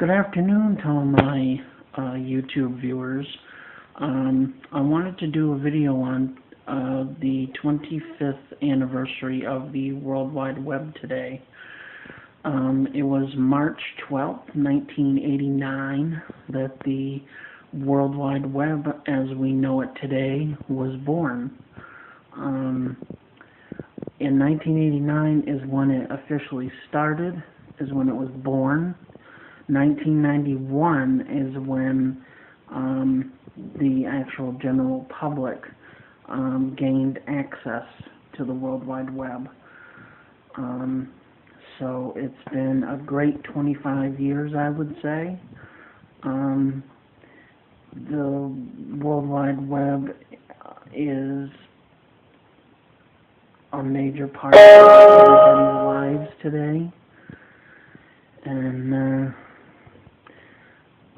Good afternoon to all my YouTube viewers. I wanted to do a video on the 25th anniversary of the World Wide Web today. It was March 12th, 1989 that the World Wide Web as we know it today was born. In 1989 is when it officially started, is when it was born. 1991 is when the actual general public gained access to the World Wide Web. So it's been a great 25 years, I would say. The World Wide Web is a major part of everybody's lives today, and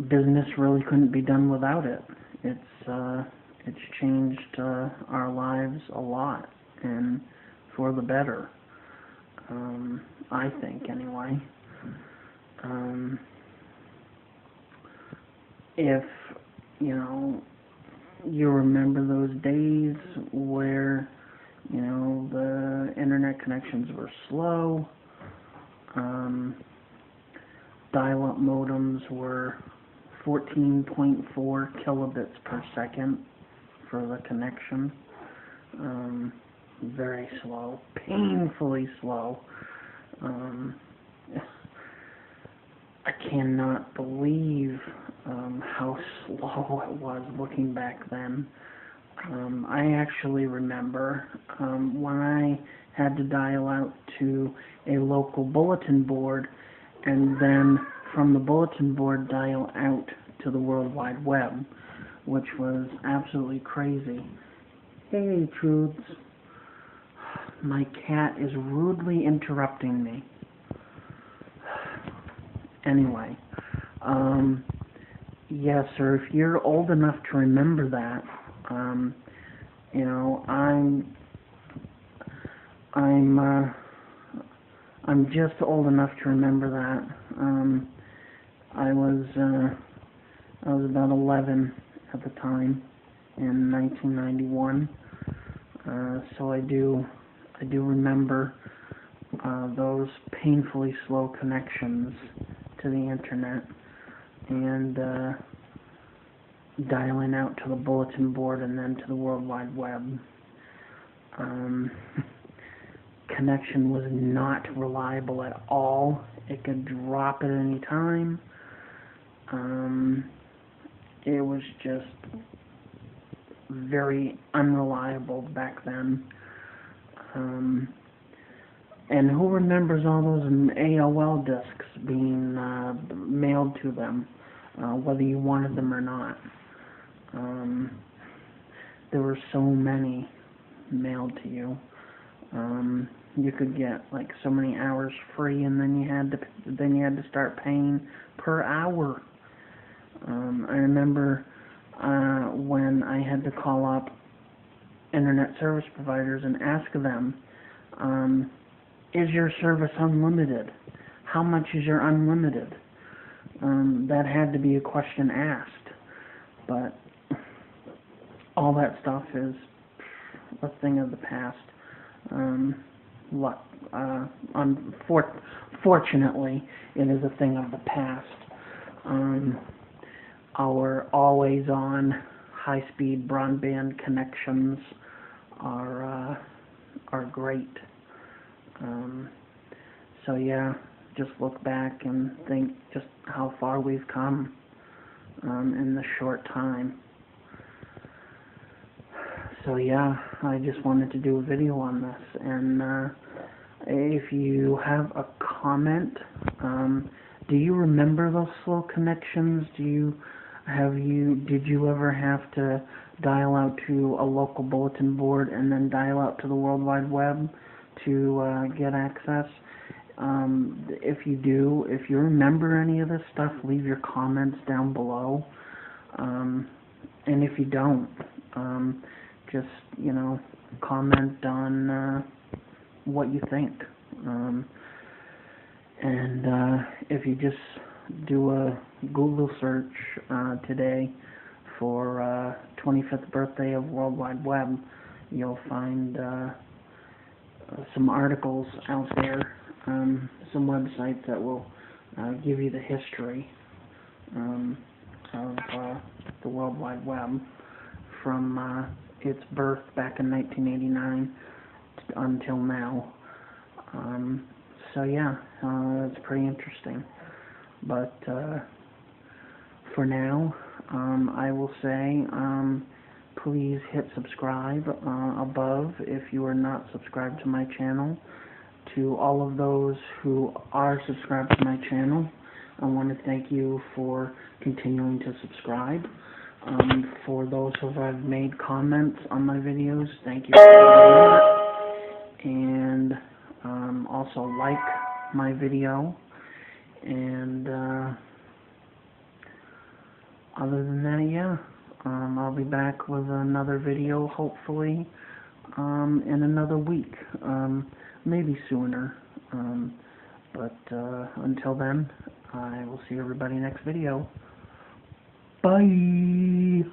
business really couldn't be done without it. It's changed our lives a lot, and for the better, I think, anyway. If you remember those days where the internet connections were slow, dial-up modems were 14.4 kilobits per second for the connection. Very slow, painfully slow. I cannot believe how slow it was looking back then. I actually remember when I had to dial out to a local bulletin board and then from the bulletin board dial out to the World Wide Web, which was absolutely crazy. Hey, Trudes. My cat is rudely interrupting me. Anyway, yes, sir, if you're old enough to remember that, I'm just old enough to remember that. I was about 11 at the time in 1991, so I do remember those painfully slow connections to the internet and dialing out to the bulletin board and then to the World Wide Web. Connection was not reliable at all. It could drop at any time. It was just very unreliable back then. And who remembers all those AOL discs being mailed to them, whether you wanted them or not? There were so many mailed to you. You could get like so many hours free, and then you had to start paying per hour. I remember when I had to call up internet service providers and ask them, is your service unlimited? How much is your unlimited? That had to be a question asked, but all that stuff is a thing of the past. Unfortunately, it is a thing of the past. Our always-on high-speed broadband connections are great. So yeah, just look back and think just how far we've come in the short time. So yeah, I just wanted to do a video on this, and if you have a comment, do you remember those slow connections? Did you ever have to dial out to a local bulletin board and then dial out to the World Wide Web to get access? If you do, if you remember any of this stuff, leave your comments down below. And if you don't, just, comment on what you think. And if you just do a Google search today for 25th birthday of World Wide Web, you'll find some articles out there, some websites that will give you the history of the World Wide Web from its birth back in 1989 until now. So yeah, it's pretty interesting. But for now, I will say please hit subscribe above if you are not subscribed to my channel. To all of those who are subscribed to my channel, I want to thank you for continuing to subscribe. For those who have made comments on my videos, thank you for doing that. And also like my video. And other than that, yeah, I'll be back with another video, hopefully, in another week, maybe sooner. But until then, I will see everybody next video. Bye!